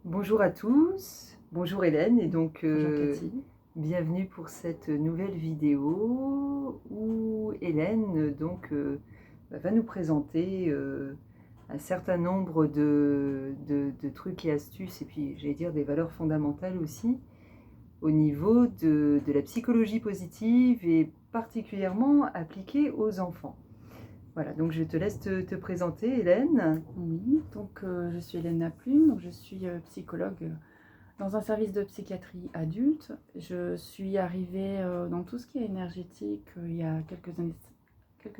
Bonjour à tous, bonjour Hélène et donc Bonjour Cathy. bienvenue pour cette nouvelle vidéo où Hélène va nous présenter un certain nombre de trucs et astuces et puis j'allais dire des valeurs fondamentales aussi au niveau de la psychologie positive et particulièrement appliquée aux enfants. Voilà, donc je te laisse te présenter Hélène. Oui, donc je suis Hélène Naplume, donc je suis psychologue dans un service de psychiatrie adulte. Je suis arrivée dans tout ce qui est énergétique il y a quelques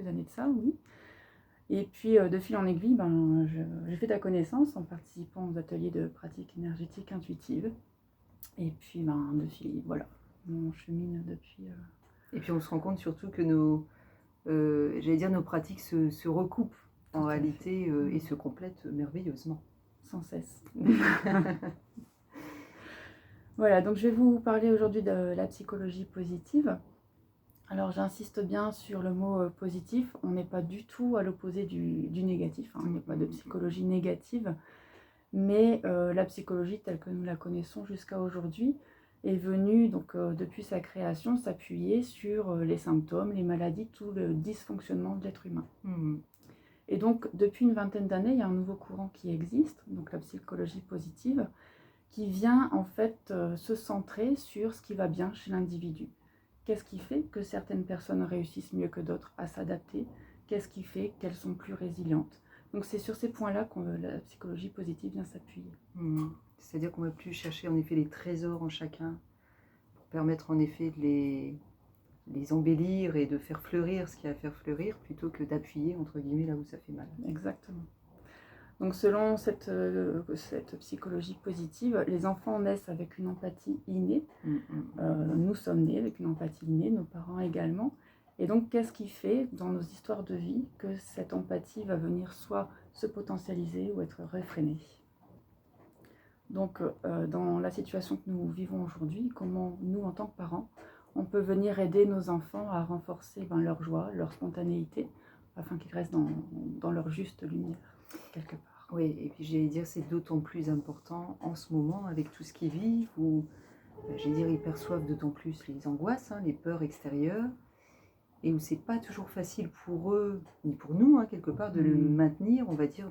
années de ça, oui. Et puis de fil en aiguille, j'ai fait ta connaissance en participant aux ateliers de pratique énergétique intuitive. Et puis voilà, on chemine depuis Et puis on se rend compte surtout que nos pratiques se recoupent tout en à fait, réalité et se complètent merveilleusement. sans cesse. Voilà, donc je vais vous parler aujourd'hui de la psychologie positive. Alors j'insiste bien sur le mot positif, on n'est pas du tout à l'opposé du négatif, hein. Il n'y a pas de psychologie négative, mais la psychologie telle que nous la connaissons jusqu'à aujourd'hui est venue, donc depuis sa création, s'appuyer sur les symptômes, les maladies, tout le dysfonctionnement de l'être humain. Et donc depuis une vingtaine d'années, il y a un nouveau courant qui existe, donc la psychologie positive, qui vient en fait se centrer sur ce qui va bien chez l'individu. Qu'est-ce qui fait que certaines personnes réussissent mieux que d'autres à s'adapter? Qu'est-ce qui fait qu'elles sont plus résilientes? Donc c'est sur ces points-là que la psychologie positive vient s'appuyer. C'est-à-dire qu'on ne va plus chercher en effet les trésors en chacun pour permettre en effet de les embellir et de faire fleurir ce qu'il y a à faire fleurir plutôt que d'appuyer entre guillemets là où ça fait mal. Exactement. Donc selon cette psychologie positive, les enfants naissent avec une empathie innée. Nous sommes nés avec une empathie innée, nos parents également. Et donc qu'est-ce qui fait dans nos histoires de vie que cette empathie va venir soit se potentialiser ou être réfrénée? Donc dans la situation que nous vivons aujourd'hui, comment nous en tant que parents, on peut venir aider nos enfants à renforcer leur joie, leur spontanéité, afin qu'ils restent dans leur juste lumière, quelque part. Oui, et puis j'allais dire c'est d'autant plus important en ce moment avec tout ce qu'ils vivent où j'allais dire ils perçoivent d'autant plus les angoisses, les peurs extérieures et où c'est pas toujours facile pour eux ni pour nous quelque part de le maintenir, on va dire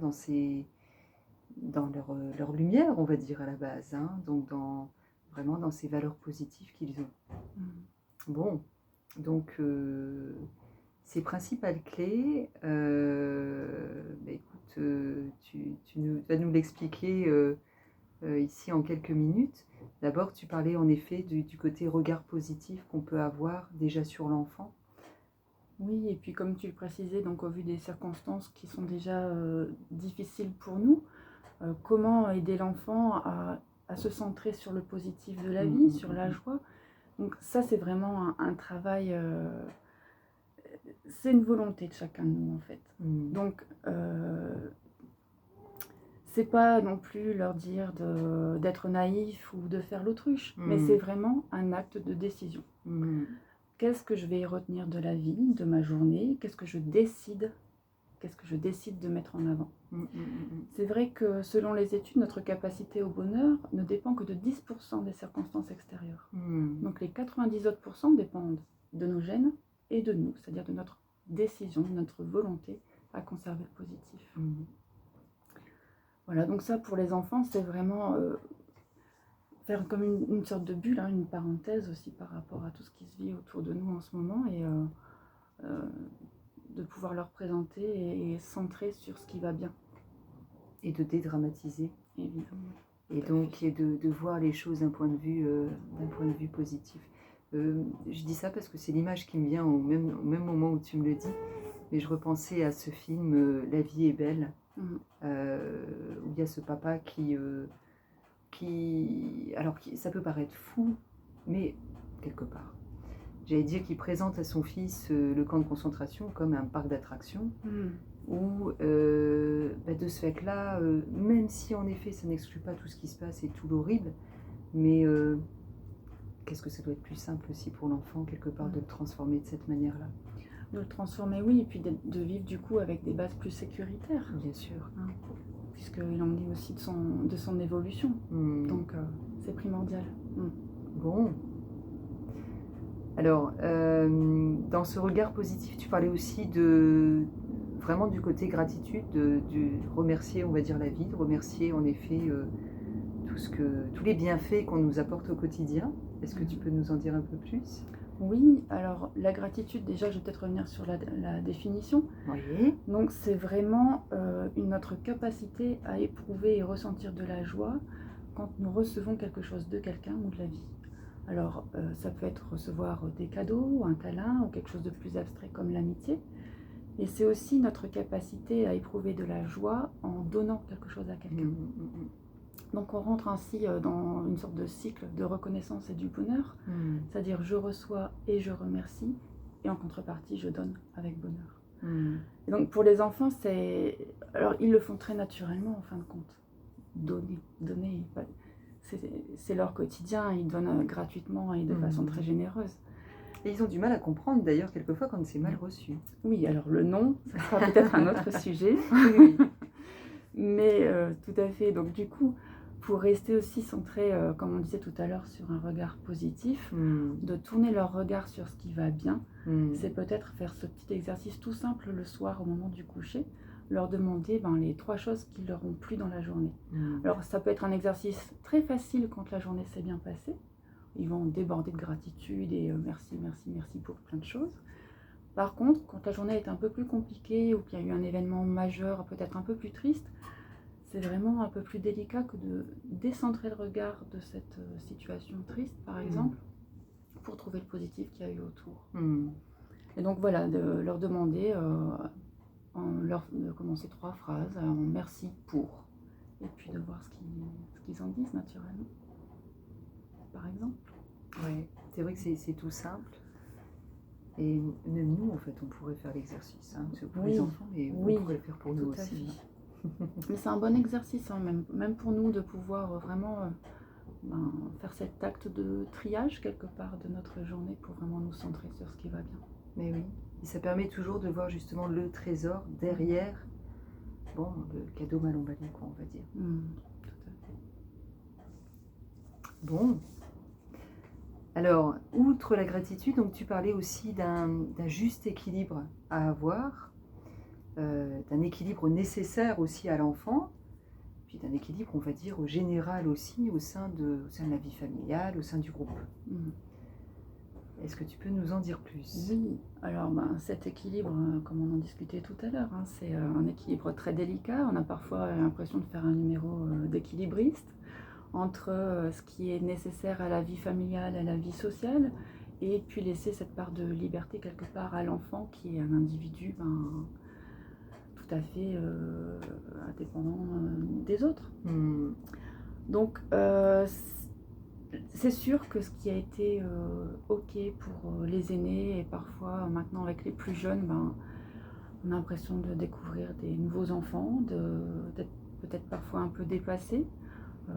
dans leur lumière, on va dire à la base, donc vraiment dans ces valeurs positives qu'ils ont. Bon, donc ces principales clés, écoute, tu vas nous l'expliquer ici en quelques minutes. D'abord, tu parlais en effet du côté regard positif qu'on peut avoir déjà sur l'enfant. Oui, et puis comme tu le précisais, donc au vu des circonstances qui sont déjà difficiles pour nous, comment aider l'enfant à se centrer sur le positif de la vie, sur la joie. Donc ça, c'est vraiment un travail, c'est une volonté de chacun de nous en fait. Donc c'est pas non plus leur dire d'être naïf ou de faire l'autruche, mais c'est vraiment un acte de décision. Qu'est-ce que je vais retenir de la vie, de ma journée? Qu'est-ce que je décide de mettre en avant? C'est vrai que selon les études, notre capacité au bonheur ne dépend que de 10% des circonstances extérieures. Donc les 90 autres % dépendent de nos gènes et de nous, c'est-à-dire de notre décision, de notre volonté à conserver le positif. Voilà, donc ça pour les enfants, c'est vraiment faire comme une sorte de bulle, une parenthèse aussi par rapport à tout ce qui se vit autour de nous en ce moment et de pouvoir leur présenter et centrer sur ce qui va bien. Et de dédramatiser. Évidemment. Et donc de voir les choses d'un point de vue positif. Je dis ça parce que c'est l'image qui me vient au même moment où tu me le dis, mais je repensais à ce film La vie est belle, où il y a ce papa ça peut paraître fou, mais quelque part, j'allais dire qu'il présente à son fils le camp de concentration comme un parc d'attractions, où de ce fait-là, même si en effet ça n'exclut pas tout ce qui se passe et tout l'horrible, mais qu'est-ce que ça doit être plus simple aussi pour l'enfant quelque part de le transformer de cette manière-là. De le transformer, oui, et puis de vivre du coup avec des bases plus sécuritaires. Bien sûr. puisqu'il en est aussi de son évolution. Donc c'est primordial. Bon. Alors, dans ce regard positif, tu parlais aussi vraiment du côté gratitude, de remercier, on va dire, la vie, de remercier en effet tous les bienfaits qu'on nous apporte au quotidien. Est-ce que tu peux nous en dire un peu plus? Oui, alors la gratitude, déjà, je vais peut-être revenir sur la définition. Oui. Donc c'est vraiment notre capacité à éprouver et ressentir de la joie quand nous recevons quelque chose de quelqu'un ou de la vie. Alors ça peut être recevoir des cadeaux, un câlin ou quelque chose de plus abstrait comme l'amitié. Et c'est aussi notre capacité à éprouver de la joie en donnant quelque chose à quelqu'un. Donc on rentre ainsi dans une sorte de cycle de reconnaissance et du bonheur, c'est-à-dire je reçois et je remercie, et en contrepartie je donne avec bonheur. Et donc pour les enfants, alors ils le font très naturellement en fin de compte. Donner, c'est leur quotidien, ils donnent gratuitement et de façon très généreuse. Et ils ont du mal à comprendre d'ailleurs quelquefois quand c'est mal reçu. Oui, alors le non, ça sera peut-être un autre sujet. Oui. Mais tout à fait, donc du coup, pour rester aussi centré, comme on disait tout à l'heure, sur un regard positif, de tourner leur regard sur ce qui va bien, c'est peut-être faire ce petit exercice tout simple le soir au moment du coucher, leur demander les 3 choses qui leur ont plu dans la journée. Alors ça peut être un exercice très facile quand la journée s'est bien passée. Ils vont déborder de gratitude et merci, merci, merci pour plein de choses. Par contre, quand la journée est un peu plus compliquée ou qu'il y a eu un événement majeur, peut-être un peu plus triste, c'est vraiment un peu plus délicat que de décentrer le regard de cette situation triste, par exemple, pour trouver le positif qu'il y a eu autour. Et donc voilà, de leur demander, de commencer 3 phrases, en merci pour, et puis de voir ce qu'ils en disent naturellement, par exemple. Oui, c'est vrai que c'est tout simple. Et même nous, en fait, on pourrait faire l'exercice. C'est pour les enfants, mais on pourrait le faire pour nous aussi. Mais c'est un bon exercice, même pour nous, de pouvoir vraiment faire cet acte de triage quelque part de notre journée pour vraiment nous centrer sur ce qui va bien. Mais oui, et ça permet toujours de voir justement le trésor derrière le cadeau mal emballé, quoi, on va dire. Tout à fait. Bon. Alors, outre la gratitude, donc tu parlais aussi d'un juste équilibre à avoir, d'un équilibre nécessaire aussi à l'enfant, puis d'un équilibre, on va dire, au général aussi, au sein de la vie familiale, au sein du groupe. Est-ce que tu peux nous en dire plus? Oui, alors cet équilibre, comme on en discutait tout à l'heure, c'est un équilibre très délicat. On a parfois l'impression de faire un numéro d'équilibriste entre ce qui est nécessaire à la vie familiale, à la vie sociale, et puis laisser cette part de liberté quelque part à l'enfant qui est un individu tout à fait indépendant des autres. Donc c'est sûr que ce qui a été ok pour les aînés et parfois maintenant avec les plus jeunes, on a l'impression de découvrir des nouveaux enfants, d'être peut-être parfois un peu dépassés.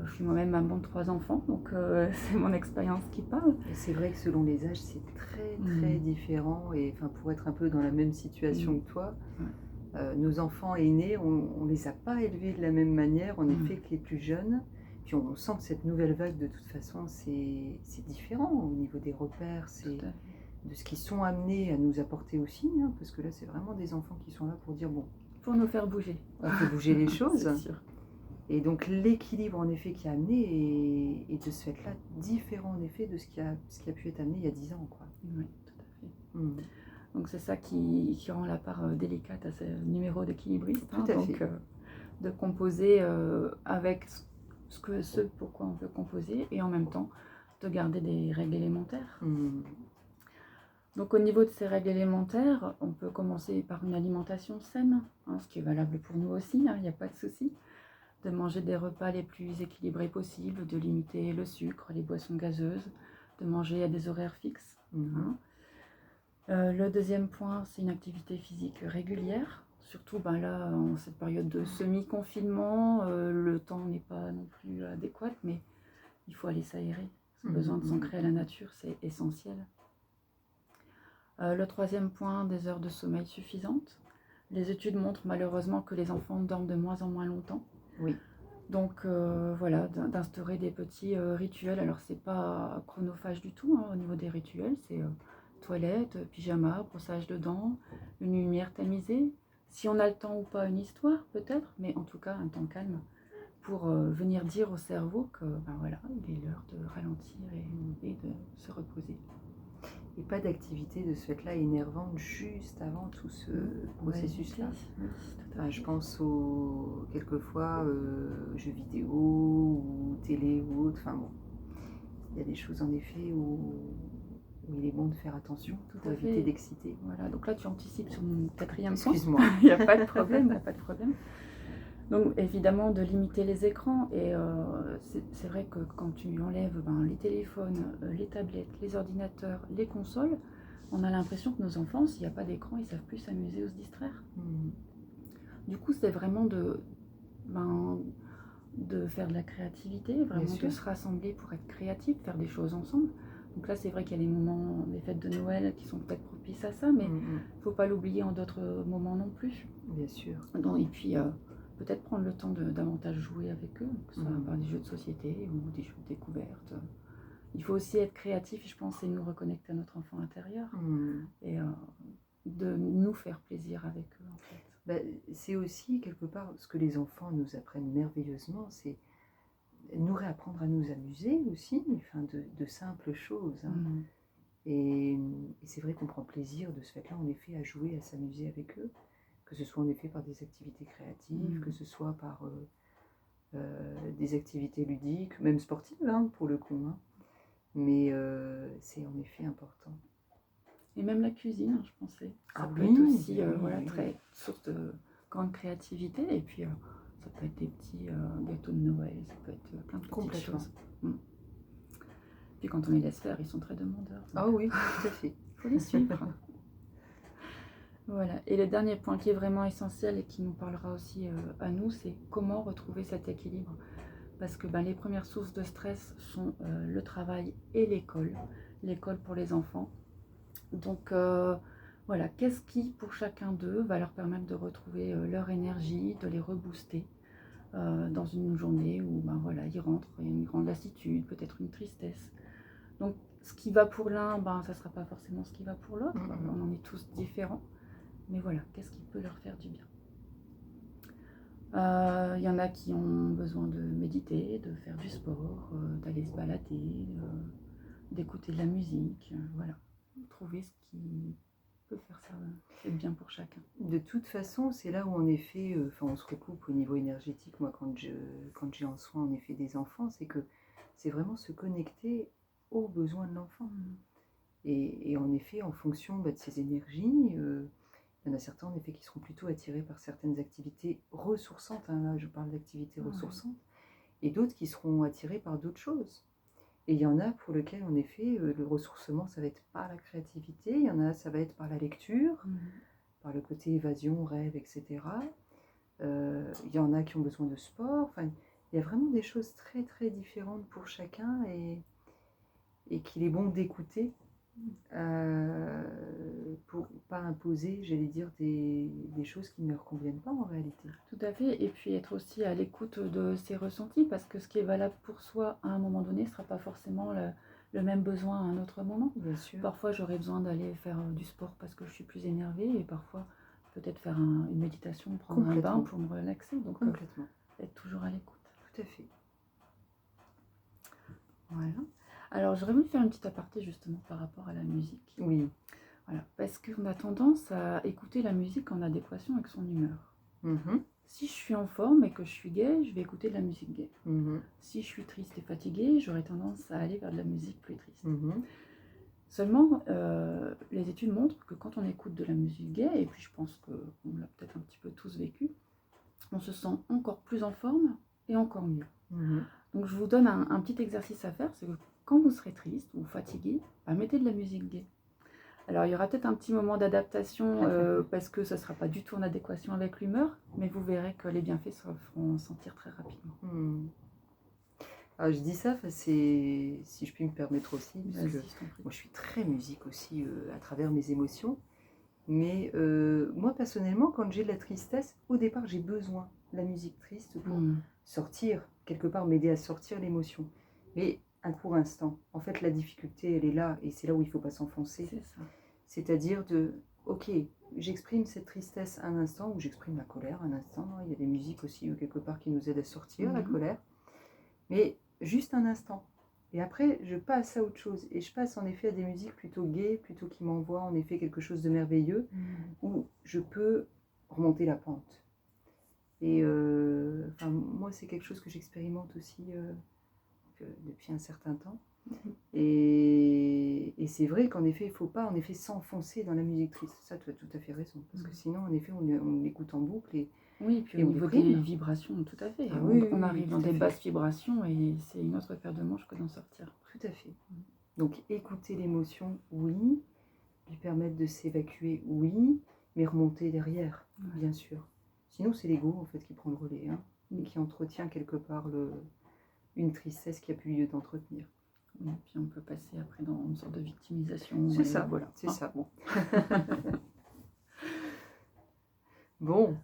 Je suis moi-même maman de 3 enfants, donc c'est mon expérience qui parle. Et c'est vrai que selon les âges, c'est très très différent. Et pour être un peu dans la même situation que toi, nos enfants aînés, on ne les a pas élevés de la même manière, en effet, que les plus jeunes. Puis on sent que cette nouvelle vague, de toute façon, c'est différent au niveau des repères, c'est de ce qu'ils sont amenés à nous apporter aussi, parce que là, c'est vraiment des enfants qui sont là pour dire, pour nous faire bouger. On fait bouger les choses. C'est sûr. Et donc l'équilibre en effet qui a amené est de ce fait-là différent en effet de ce qui a pu être amené il y a 10 ans, quoi. Oui, tout à fait. Donc c'est ça qui rend la part délicate à ce numéro d'équilibriste. Donc de composer avec ce pourquoi on veut composer et en même temps de garder des règles élémentaires. Donc au niveau de ces règles élémentaires, on peut commencer par une alimentation saine, ce qui est valable pour nous aussi, il n'y a pas de souci. De manger des repas les plus équilibrés possibles, de limiter le sucre, les boissons gazeuses, de manger à des horaires fixes. Le deuxième point, c'est une activité physique régulière. Surtout là, en cette période de semi-confinement, le temps n'est pas non plus adéquat, mais il faut aller s'aérer. Le besoin de s'ancrer à la nature, c'est essentiel. Le troisième point, des heures de sommeil suffisantes. Les études montrent malheureusement que les enfants dorment de moins en moins longtemps. Oui. Donc voilà, d'instaurer des petits rituels. Alors c'est pas chronophage du tout hein, au niveau des rituels, c'est toilette, pyjama, brossage de dents, une lumière tamisée. Si on a le temps ou pas, une histoire peut-être, mais en tout cas un temps calme pour venir dire au cerveau que ben voilà, il est l'heure de ralentir et de se reposer. Et pas d'activité de ce fait-là énervante juste avant tout ce processus-là. Oui, tout à Enfin, fait. je pense quelquefois jeux vidéo ou télé ou autre. Enfin bon, il y a des choses en effet où il est bon de faire attention Tout pour à éviter fait. d'exciter. Voilà, donc là tu anticipes sur mon quatrième point. Excuse-moi. Il n'y a pas de problème, il n'y a pas de problème. Donc évidemment de limiter les écrans et c'est vrai que quand tu enlèves les téléphones, les tablettes, les ordinateurs, les consoles, on a l'impression que nos enfants, s'il n'y a pas d'écran, ils ne savent plus s'amuser ou se distraire. Du coup, c'est vraiment de faire de la créativité, vraiment de se rassembler pour être créatif, faire des choses ensemble. Donc là, c'est vrai qu'il y a les moments, les fêtes de Noël qui sont peut-être propices à ça, mais il ne faut pas l'oublier en d'autres moments non plus. Bien sûr. Donc, et puis, peut-être prendre le temps de davantage jouer avec eux, que ce soit par des jeux de société ou des jeux de découverte. Il faut aussi être créatif, je pense, et nous reconnecter à notre enfant intérieur et de nous faire plaisir avec eux, en fait. C'est aussi quelque part ce que les enfants nous apprennent merveilleusement, c'est nous réapprendre à nous amuser aussi, enfin de simples choses. Hein. Et c'est vrai qu'on prend plaisir de ce fait-là, en effet, à jouer, à s'amuser avec eux, que ce soit en effet par des activités créatives, que ce soit par des activités ludiques, même sportives, hein, pour le coup. Hein. Mais c'est en effet important. Et même la cuisine, je pensais. Ça peut oui, être aussi oui. très source de grande créativité. Et puis, ça peut être des petits gâteaux de Noël, ça peut être plein de petites choses. Puis quand on les laisse faire, ils sont très demandeurs. Ah oui, tout à fait. Il faut les suivre. Voilà. Et le dernier point qui est vraiment essentiel et qui nous parlera aussi à nous, c'est comment retrouver cet équilibre. Parce que les premières sources de stress sont le travail et l'école. L'école pour les enfants. Donc voilà, qu'est-ce qui pour chacun d'eux va leur permettre de retrouver leur énergie, de les rebooster dans une journée où voilà, ils rentrent, il y a une grande lassitude, peut-être une tristesse. Donc ce qui va pour l'un, ça ne sera pas forcément ce qui va pour l'autre, on en est tous différents. Mais voilà, qu'est-ce qui peut leur faire du bien? Il y en a qui ont besoin de méditer, de faire du sport, d'aller se balader, d'écouter de la musique, voilà. Trouver ce qui peut faire ça être bien pour chacun. De toute façon, c'est là où en effet, on se recoupe au niveau énergétique. Moi, quand j'ai en soin en effet des enfants, c'est que c'est vraiment se connecter aux besoins de l'enfant. Et en effet, en fonction de ses énergies, il y en a certains en effet qui seront plutôt attirés par certaines activités ressourçantes. Hein, là, je parle d'activités ressourçantes, et d'autres qui seront attirés par d'autres choses. Et il y en a pour lesquels, en effet, le ressourcement, ça va être par la créativité, il y en a, ça va être par la lecture, par le côté évasion, rêve, etc. Il y en a qui ont besoin de sport. Enfin, il y a vraiment des choses très, très différentes pour chacun et qu'il est bon d'écouter pour pas imposer, j'allais dire, des choses qui ne leur conviennent pas en réalité. Tout à fait, et puis être aussi à l'écoute de ses ressentis, parce que ce qui est valable pour soi à un moment donné ne sera pas forcément le même besoin à un autre moment. Bien sûr. Parfois j'aurais besoin d'aller faire du sport parce que je suis plus énervée, et parfois peut-être faire une méditation, prendre un bain pour me relaxer. Donc être toujours à l'écoute. Tout à fait. Voilà. Alors j'aurais voulu faire une petite aparté justement par rapport à la musique. Oui. Voilà, parce qu'on a tendance à écouter la musique en adéquation avec son humeur. Si je suis en forme et que je suis gaie, je vais écouter de la musique gaie. Si je suis triste et fatiguée, j'aurais tendance à aller vers de la musique plus triste. Seulement, les études montrent que quand on écoute de la musique gaie, et puis je pense qu'on l'a peut-être un petit peu tous vécu, on se sent encore plus en forme et encore mieux. Donc je vous donne un petit exercice à faire, c'est que quand vous serez triste ou fatigué, mettez de la musique gaie. Alors il y aura peut-être un petit moment d'adaptation parce que ça ne sera pas du tout en adéquation avec l'humeur, mais vous verrez que les bienfaits se feront sentir très rapidement. Alors je dis ça, si je puis me permettre aussi, parce que moi je suis très musique aussi à travers mes émotions, mais moi personnellement quand j'ai de la tristesse, au départ j'ai besoin la musique triste pour Mm. sortir, quelque part m'aider à sortir l'émotion. Mais un court instant. En fait, la difficulté, elle est là, et c'est là où il ne faut pas s'enfoncer. C'est ça. C'est-à-dire ok, j'exprime cette tristesse un instant, ou j'exprime la colère un instant. Il y a des musiques aussi, quelque part, qui nous aident à sortir la colère. Mais juste un instant. Et après, je passe à autre chose. Et je passe en effet à des musiques plutôt gaies, plutôt qui m'envoient en effet quelque chose de merveilleux, où je peux remonter la pente. Et moi, c'est quelque chose que j'expérimente aussi depuis un certain temps. Et c'est vrai qu'en effet, il ne faut pas s'enfoncer dans la musique triste. Ça, tu as tout à fait raison. Parce que sinon, en effet, on l'écoute en boucle. Oui, puis et au on niveau déprime. des vibrations, tout à fait. Ah on, oui, on oui, arrive dans tout à des fait. basses vibrations et c'est une autre paire de manches que d'en sortir. Tout à fait. Donc, écouter l'émotion, oui. Lui permettre de s'évacuer, oui. Mais remonter derrière, bien sûr. Sinon, c'est l'ego, en fait, qui prend le relais. Et qui entretient quelque part une tristesse qui a plus lieu d'entretenir. Oui, puis on peut passer après dans une sorte de victimisation. C'est ça, voilà. c'est ça. Bon,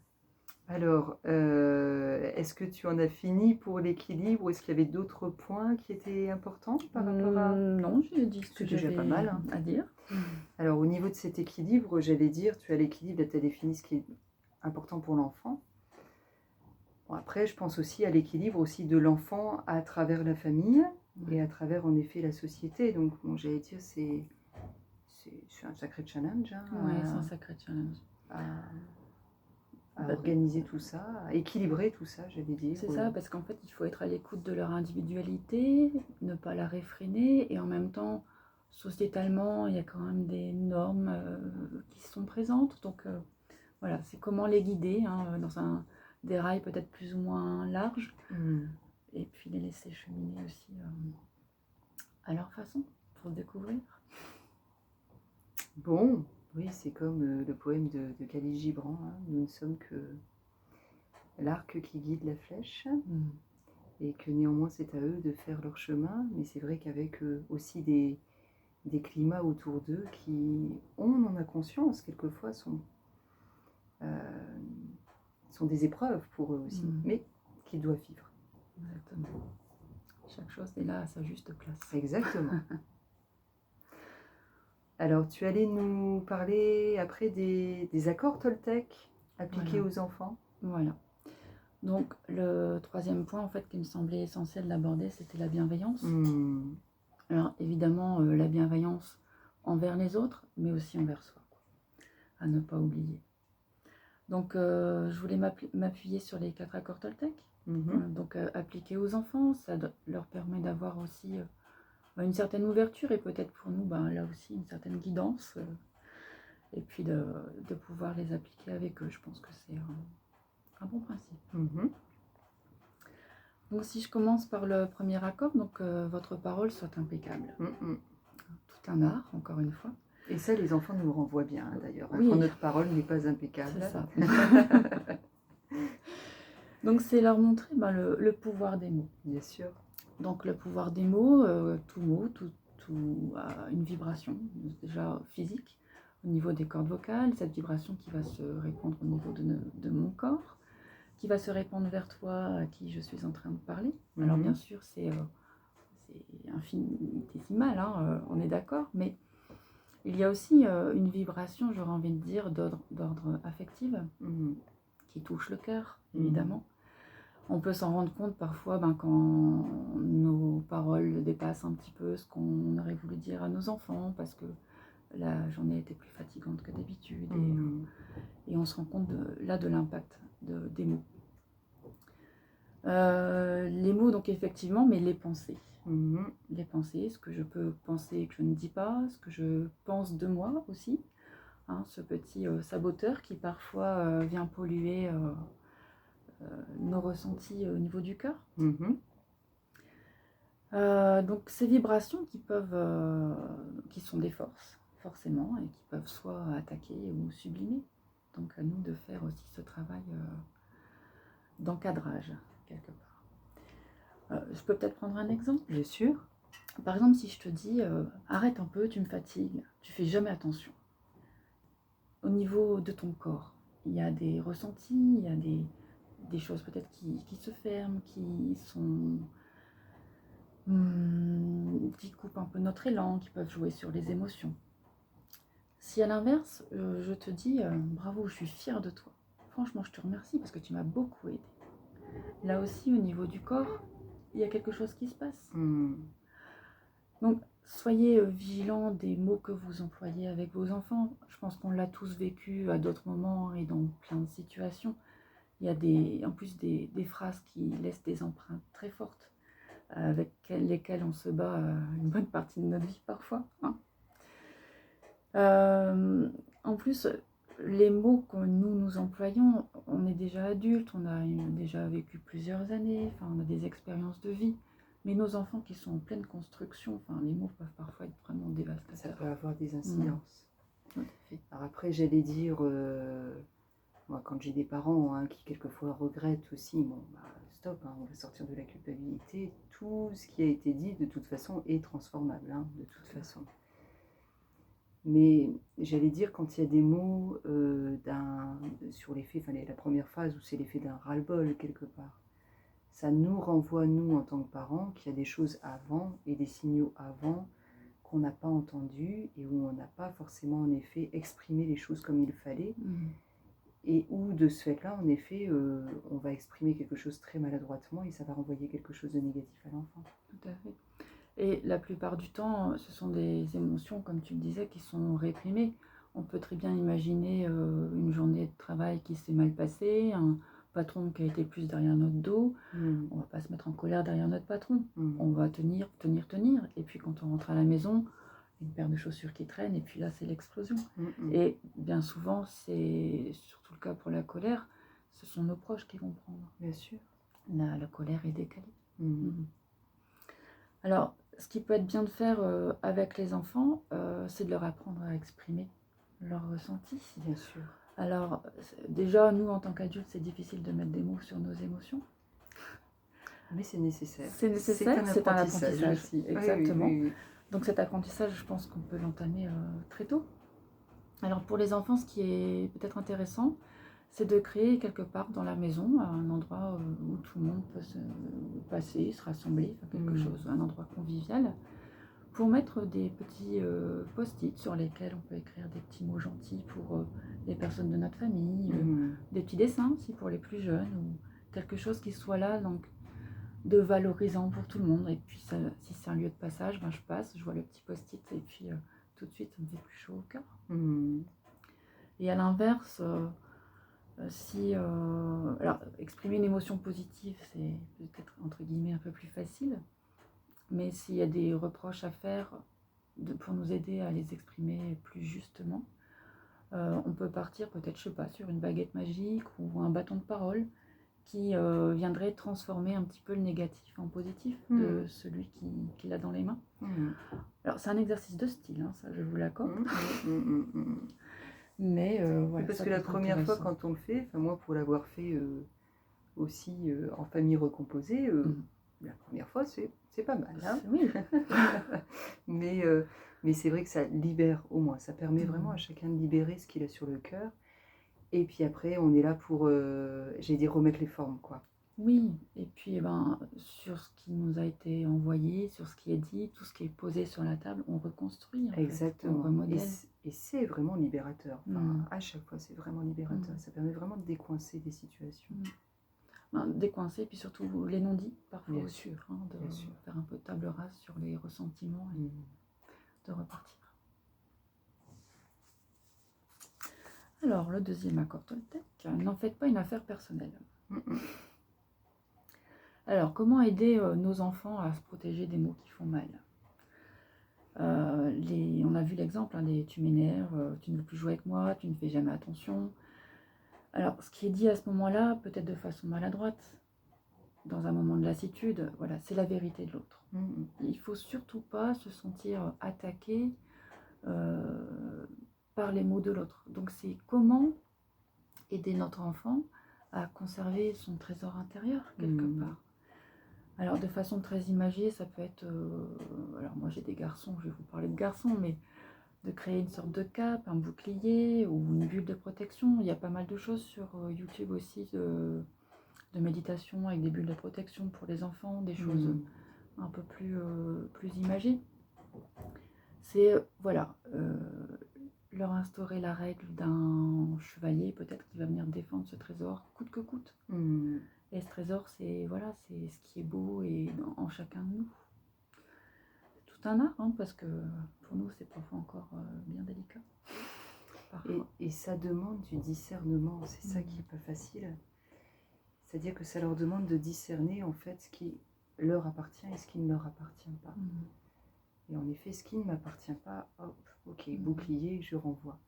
alors, est-ce que tu en as fini pour l'équilibre, ou est-ce qu'il y avait d'autres points qui étaient importants par rapport à... Non, j'ai dit ce que C'est déjà j'avais pas mal, à dire. Alors, au niveau de cet équilibre, j'allais dire, tu as l'équilibre, tu as défini ce qui est important pour l'enfant. Bon, après, je pense aussi à l'équilibre aussi de l'enfant à travers la famille et à travers, en effet, la société. Donc, bon, j'allais dire, c'est un sacré challenge. Oui, c'est un sacré challenge. À organiser tout ça, à équilibrer tout ça, j'allais dire. C'est ça, parce qu'en fait, il faut être à l'écoute de leur individualité, ne pas la réfréner, et en même temps, sociétalement, il y a quand même des normes qui sont présentes. Donc voilà, c'est comment les guider dans des rails peut-être plus ou moins larges, et puis les laisser cheminer aussi à leur façon, pour le découvrir. Bon, oui, c'est comme le poème de Khalil Gibran, nous ne sommes que l'arc qui guide la flèche, et que néanmoins c'est à eux de faire leur chemin, mais c'est vrai qu'avec aussi des climats autour d'eux qui, on en a conscience, quelquefois sont des épreuves pour eux aussi, mais qu'ils doivent vivre. Exactement. Chaque chose est là à sa juste place. Exactement. Alors, tu allais nous parler après des accords Toltec appliqués aux enfants. Voilà. Donc, le troisième point, en fait, qui me semblait essentiel d'aborder, c'était la bienveillance. Alors, évidemment, la bienveillance envers les autres, mais aussi envers soi, à ne pas oublier. Donc, je voulais m'appuyer sur les 4 accords Toltec. Donc, appliqués aux enfants, ça leur permet d'avoir aussi une certaine ouverture et peut-être pour nous, là aussi, une certaine guidance. Et puis, de pouvoir les appliquer avec eux. Je pense que c'est un bon principe. Donc si je commence par le premier accord, donc votre parole soit impeccable. Tout un art, encore une fois. Et ça, les enfants nous le renvoient bien, d'ailleurs. Oui. Quand notre parole n'est pas impeccable. C'est ça. Donc c'est leur montrer le pouvoir des mots. Bien sûr. Donc le pouvoir des mots, tout mot, tout a une vibration, déjà physique, au niveau des cordes vocales, cette vibration qui va se répandre au niveau de mon corps, qui va se répandre vers toi, à qui je suis en train de parler. Alors bien sûr, c'est infinitésimal, on est d'accord, mais il y a aussi une vibration, j'aurais envie de dire, d'ordre affectif, qui touche le cœur, évidemment. On peut s'en rendre compte parfois quand nos paroles dépassent un petit peu ce qu'on aurait voulu dire à nos enfants, parce que la journée était plus fatigante que d'habitude, et on se rend compte de l'impact des mots. Les mots, donc effectivement, mais les pensées. Les pensées, ce que je peux penser et que je ne dis pas, ce que je pense de moi aussi, ce petit saboteur qui parfois vient polluer nos ressentis au niveau du cœur. Donc ces vibrations qui sont des forces, forcément, et qui peuvent soit attaquer ou sublimer. Donc à nous de faire aussi ce travail d'encadrage, quelque part. Je peux peut-être prendre un exemple ? Bien sûr. Par exemple, si je te dis arrête un peu, tu me fatigues, tu fais jamais attention. Au niveau de ton corps, il y a des ressentis, il y a des des choses peut-être qui se ferment, qui coupent un peu notre élan, qui peuvent jouer sur les émotions. Si à l'inverse, je te dis bravo, je suis fière de toi. Franchement, je te remercie parce que tu m'as beaucoup aidé. Là aussi, au niveau du corps, il y a quelque chose qui se passe. Donc, soyez vigilants des mots que vous employez avec vos enfants. Je pense qu'on l'a tous vécu à d'autres moments et dans plein de situations. Il y a en plus des phrases qui laissent des empreintes très fortes, avec lesquelles on se bat une bonne partie de notre vie parfois. Hein. En plus, les mots que nous employons, on est déjà adulte, on a déjà vécu plusieurs années, on a des expériences de vie. Mais nos enfants qui sont en pleine construction, les mots peuvent parfois être vraiment dévastateurs. Ça peut avoir des incidences. Tout à fait. Alors après, j'allais dire, moi quand j'ai des parents qui quelquefois regrettent aussi, stop, on va sortir de la culpabilité. Tout ce qui a été dit, de toute façon, est transformable, de toute façon. Mais j'allais dire, quand il y a des mots sur l'effet, la première phase où c'est l'effet d'un ras-le-bol quelque part, ça nous renvoie, nous, en tant que parents, qu'il y a des choses avant et des signaux avant qu'on n'a pas entendus et où on n'a pas forcément, en effet, exprimé les choses comme il fallait. Et où, de ce fait-là, en effet, on va exprimer quelque chose très maladroitement et ça va renvoyer quelque chose de négatif à l'enfant. Tout à fait. Et la plupart du temps, ce sont des émotions, comme tu le disais, qui sont réprimées. On peut très bien imaginer une journée de travail qui s'est mal passée, un patron qui a été plus derrière notre dos. On ne va pas se mettre en colère derrière notre patron. On va tenir. Et puis quand on rentre à la maison, une paire de chaussures qui traîne, et puis là, c'est l'explosion. Et bien souvent, c'est surtout le cas pour la colère, ce sont nos proches qui vont prendre. Bien sûr. La colère est décalée. Alors, ce qui peut être bien de faire avec les enfants, c'est de leur apprendre à exprimer leurs ressentis. Bien sûr. Alors, déjà, nous, en tant qu'adultes, c'est difficile de mettre des mots sur nos émotions. Mais c'est nécessaire. C'est nécessaire, c'est un apprentissage aussi. Exactement. Oui. Donc cet apprentissage, je pense qu'on peut l'entamer très tôt. Alors pour les enfants, ce qui est peut-être intéressant, c'est de créer quelque part dans la maison un endroit où tout le monde peut se passer, se rassembler, faire quelque chose, un endroit convivial, pour mettre des petits post-it sur lesquels on peut écrire des petits mots gentils pour les personnes de notre famille, des petits dessins aussi pour les plus jeunes, ou quelque chose qui soit là, donc de valorisant pour tout le monde. Et puis si c'est un lieu de passage, je passe, je vois le petit post-it et puis tout de suite ça me fait plus chaud au cœur. Et à l'inverse, alors exprimer une émotion positive, c'est peut-être entre guillemets un peu plus facile, mais s'il y a des reproches à faire pour nous aider à les exprimer plus justement, on peut partir peut-être, je sais pas, sur une baguette magique ou un bâton de parole qui viendrait transformer un petit peu le négatif en positif de celui qui l'a dans les mains. Alors c'est un exercice de style, ça je vous l'accorde. Mais voilà, parce que la première fois quand on le fait, moi pour l'avoir fait aussi en famille recomposée, la première fois c'est pas mal. Oui. mais c'est vrai que ça libère au moins, ça permet vraiment à chacun de libérer ce qu'il a sur le cœur. Et puis après, on est là pour, remettre les formes, quoi. Oui, et puis sur ce qui nous a été envoyé, sur ce qui est dit, tout ce qui est posé sur la table, on reconstruit. Exactement. On remodèle. Et c'est vraiment libérateur. À chaque fois, c'est vraiment libérateur. Ça permet vraiment de décoincer des situations. Décoincer, puis surtout les non-dits, parfois bien aussi. Sûr. De faire un peu table rase sur les ressentiments et de repartir. Alors, le deuxième accord Toltec, n'en faites pas une affaire personnelle. Alors, comment aider nos enfants à se protéger des mots qui font mal ? On a vu l'exemple, tu m'énerves, tu ne veux plus jouer avec moi, tu ne fais jamais attention. Alors, ce qui est dit à ce moment-là, peut-être de façon maladroite, dans un moment de lassitude, voilà, c'est la vérité de l'autre. Il ne faut surtout pas se sentir attaqué par les mots de l'autre. Donc c'est comment aider notre enfant à conserver son trésor intérieur quelque part. Alors de façon très imagée, ça peut être, alors moi j'ai des garçons, je vais vous parler de garçons, mais de créer une sorte de cape, un bouclier ou une bulle de protection. Il y a pas mal de choses sur YouTube aussi de méditation avec des bulles de protection pour les enfants, des choses un peu plus imagées. C'est, voilà, leur instaurer la règle d'un chevalier, peut-être, qui va venir défendre ce trésor, coûte que coûte. Et ce trésor, c'est voilà, c'est ce qui est beau et en chacun de nous. C'est tout un art, hein, parce que pour nous, c'est parfois encore bien délicat. Et ça demande du discernement, c'est ça qui n'est pas facile. C'est-à-dire que ça leur demande de discerner en fait ce qui leur appartient et ce qui ne leur appartient pas. Et en effet, ce qui ne m'appartient pas, hop, ok, bouclier, je renvoie.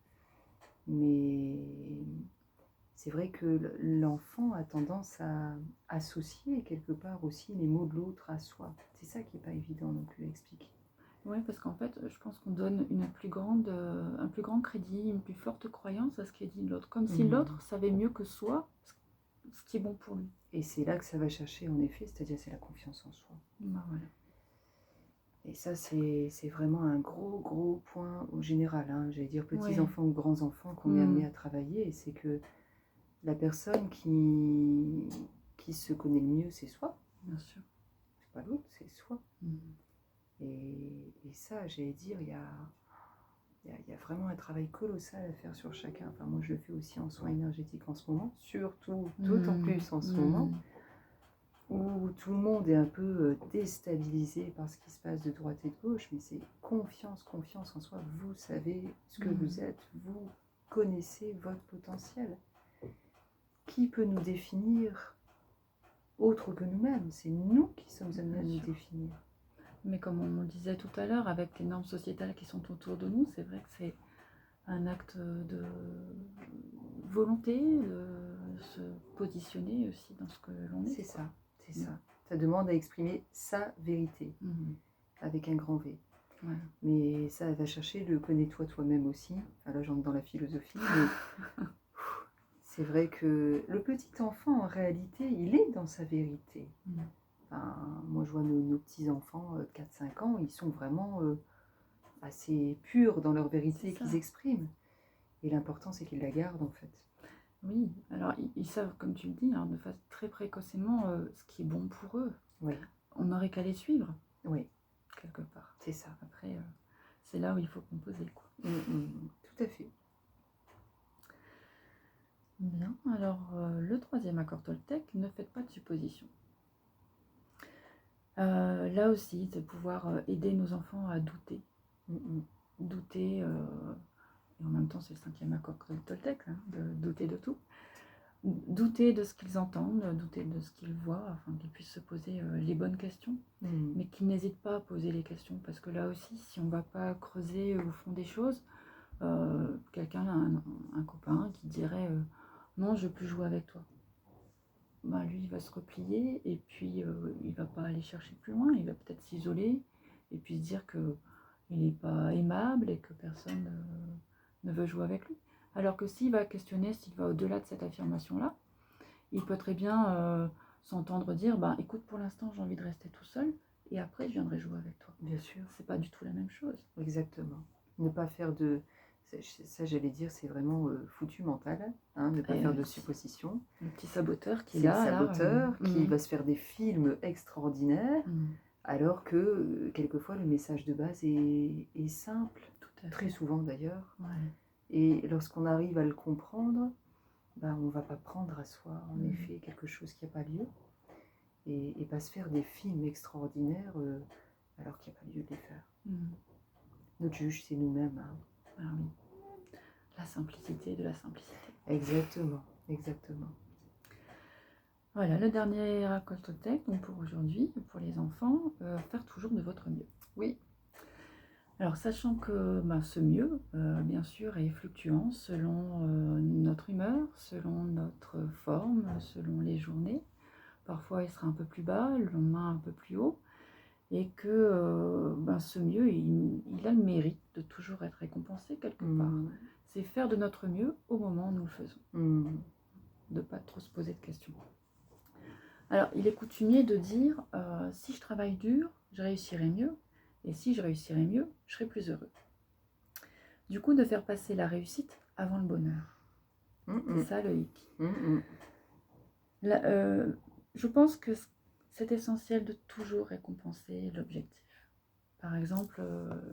Mais c'est vrai que l'enfant a tendance à associer quelque part aussi les mots de l'autre à soi. C'est ça qui n'est pas évident non plus à expliquer. Oui, parce qu'en fait, je pense qu'on donne un plus grand crédit, une plus forte croyance à ce qui est dit de l'autre. Comme si l'autre savait mieux que soi ce qui est bon pour lui. Et c'est là que ça va chercher, en effet, c'est-à-dire c'est la confiance en soi. Voilà. Et ça, c'est vraiment un gros point au général. Hein. J'allais dire petits-enfants ou grands-enfants qu'on est amené à travailler. Et c'est que la personne qui se connaît le mieux, c'est soi. Bien sûr. C'est pas l'autre, c'est soi. Et ça, j'allais dire, il y a vraiment un travail colossal à faire sur chacun. Enfin, moi, je le fais aussi en soins énergétiques en ce moment, surtout, d'autant plus en ce moment, où tout le monde est un peu déstabilisé par ce qui se passe de droite et de gauche, mais c'est confiance en soi. Vous savez ce que vous êtes, vous connaissez votre potentiel. Qui peut nous définir autre que nous-mêmes? C'est nous qui sommes amenés à nous définir. Mais comme on le disait tout à l'heure, avec les normes sociétales qui sont autour de nous, c'est vrai que c'est un acte de volonté, de se positionner aussi dans ce que l'on est. C'est ça, c'est ça. Ça demande à exprimer sa vérité, avec un grand V. Ouais. Mais ça va chercher le connais-toi toi-même aussi. Enfin, là, j'entre dans la philosophie, mais c'est vrai que le petit enfant, en réalité, il est dans sa vérité. Enfin, moi, je vois nos petits-enfants de 4-5 ans, ils sont vraiment assez purs dans leur vérité qu'ils expriment. Et l'important, c'est qu'ils la gardent, en fait. Oui, alors ils savent, comme tu le dis, hein, de façon très précocement, ce qui est bon pour eux. Oui. On n'aurait qu'à les suivre. Oui. Quelque part. C'est ça. Après, c'est là où il faut composer, quoi. Tout à fait. Bien, alors le troisième accord Toltec, ne faites pas de suppositions. Là aussi, de pouvoir aider nos enfants à douter. Douter, et en même temps c'est le cinquième accord Toltec, hein, de douter de tout. Douter de ce qu'ils entendent, douter de ce qu'ils voient, afin qu'ils puissent se poser les bonnes questions, mais qu'ils n'hésitent pas à poser les questions, parce que là aussi, si on ne va pas creuser au fond des choses, quelqu'un, un copain qui dirait non, je ne veux plus jouer avec toi. Ben, lui, il va se replier et puis il va pas aller chercher plus loin, il va peut-être s'isoler et puis se dire qu'il n'est pas aimable et que personne ne veut jouer avec lui. Alors que s'il va questionner, s'il va au-delà de cette affirmation-là, il peut très bien s'entendre dire écoute, pour l'instant, j'ai envie de rester tout seul et après, je viendrai jouer avec toi. Bien sûr. C'est pas du tout la même chose. Exactement. Ne pas faire de... Ça, j'allais dire, c'est vraiment foutu mental, hein, ne pas faire de suppositions. Le petit saboteur qui est là. C'est le saboteur qui va se faire des films extraordinaires, alors que quelquefois le message de base est simple, très souvent d'ailleurs. Et lorsqu'on arrive à le comprendre, on ne va pas prendre à soi, en effet, quelque chose qui n'a pas lieu. Et pas se faire des films extraordinaires alors qu'il n'y a pas lieu de les faire. Notre juge, c'est nous-mêmes. Hein. Ah oui. La simplicité de la simplicité. Exactement, exactement. Voilà, le dernier accord Toltec, donc pour aujourd'hui, pour les enfants, faire toujours de votre mieux. Oui. Alors, sachant que ce mieux, bien sûr, est fluctuant selon notre humeur, selon notre forme, selon les journées. Parfois, il sera un peu plus bas, le lendemain un peu plus haut. Et que ce mieux, il a le mérite de toujours être récompensé quelque part. C'est faire de notre mieux au moment où nous le faisons. De ne pas trop se poser de questions. Alors, il est coutumier de dire, si je travaille dur, je réussirai mieux. Et si je réussirai mieux, je serai plus heureux. Du coup, de faire passer la réussite avant le bonheur. C'est ça le hic. Je pense que c'est essentiel de toujours récompenser l'objectif. Par exemple,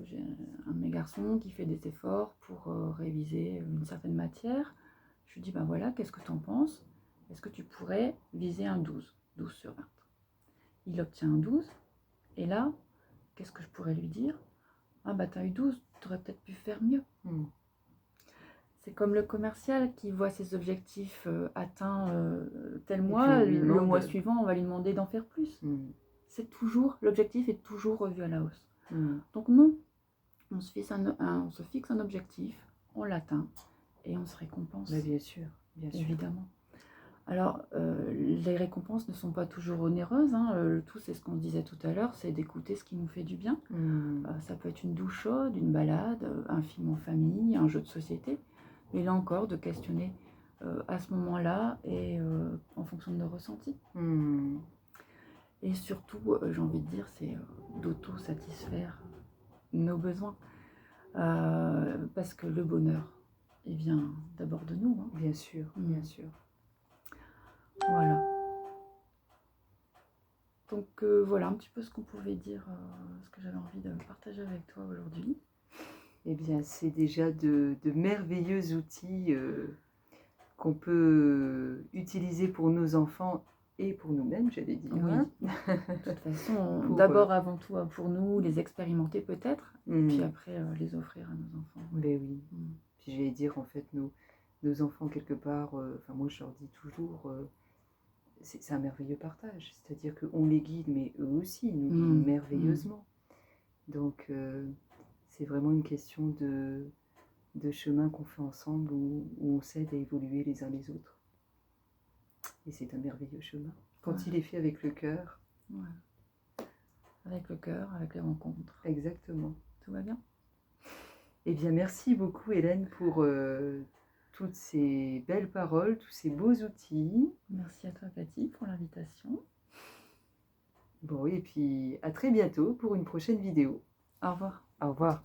j'ai un de mes garçons qui fait des efforts pour réviser une certaine matière. Je lui dis, ben voilà, qu'est-ce que tu en penses? Est-ce que tu pourrais viser un 12 sur 20? Il obtient un 12, et là, qu'est-ce que je pourrais lui dire? Ah bah t'as eu 12, tu aurais peut-être pu faire mieux. C'est comme le commercial qui voit ses objectifs atteints tel mois, le mois suivant, on va lui demander d'en faire plus. C'est toujours, l'objectif est toujours revu à la hausse. Donc non, on se fixe un objectif, on l'atteint et on se récompense. Mais bien sûr, évidemment. Alors, les récompenses ne sont pas toujours onéreuses, hein. Le tout, c'est ce qu'on disait tout à l'heure, c'est d'écouter ce qui nous fait du bien. Ça peut être une douche chaude, une balade, un film en famille, un jeu de société. Mais là encore, de questionner à ce moment-là et en fonction de nos ressentis. Et surtout, j'ai envie de dire, c'est d'auto-satisfaire nos besoins. Parce que le bonheur, il vient d'abord de nous. Hein. Bien sûr, bien sûr. Voilà. Donc voilà un petit peu ce qu'on pouvait dire, ce que j'avais envie de partager avec toi aujourd'hui. Eh bien, c'est déjà de merveilleux outils qu'on peut utiliser pour nos enfants et pour nous-mêmes, j'allais dire. Oui. Hein. De toute façon, d'abord, avant tout, pour nous, les expérimenter peut-être, puis après les offrir à nos enfants. Mais oui. Puis j'allais dire, en fait, nos enfants, quelque part, moi je leur dis toujours, c'est un merveilleux partage. C'est-à-dire qu'on les guide, mais eux aussi nous guident merveilleusement. Donc, c'est vraiment une question de chemin qu'on fait ensemble où on s'aide à évoluer les uns les autres. Et c'est un merveilleux chemin. Quand il est fait avec le cœur. Avec le cœur, avec les rencontres. Exactement. Tout va bien. Eh bien, merci beaucoup Hélène pour toutes ces belles paroles, tous ces beaux outils. Merci à toi Cathy pour l'invitation. Bon, et puis à très bientôt pour une prochaine vidéo. Au revoir. Au revoir.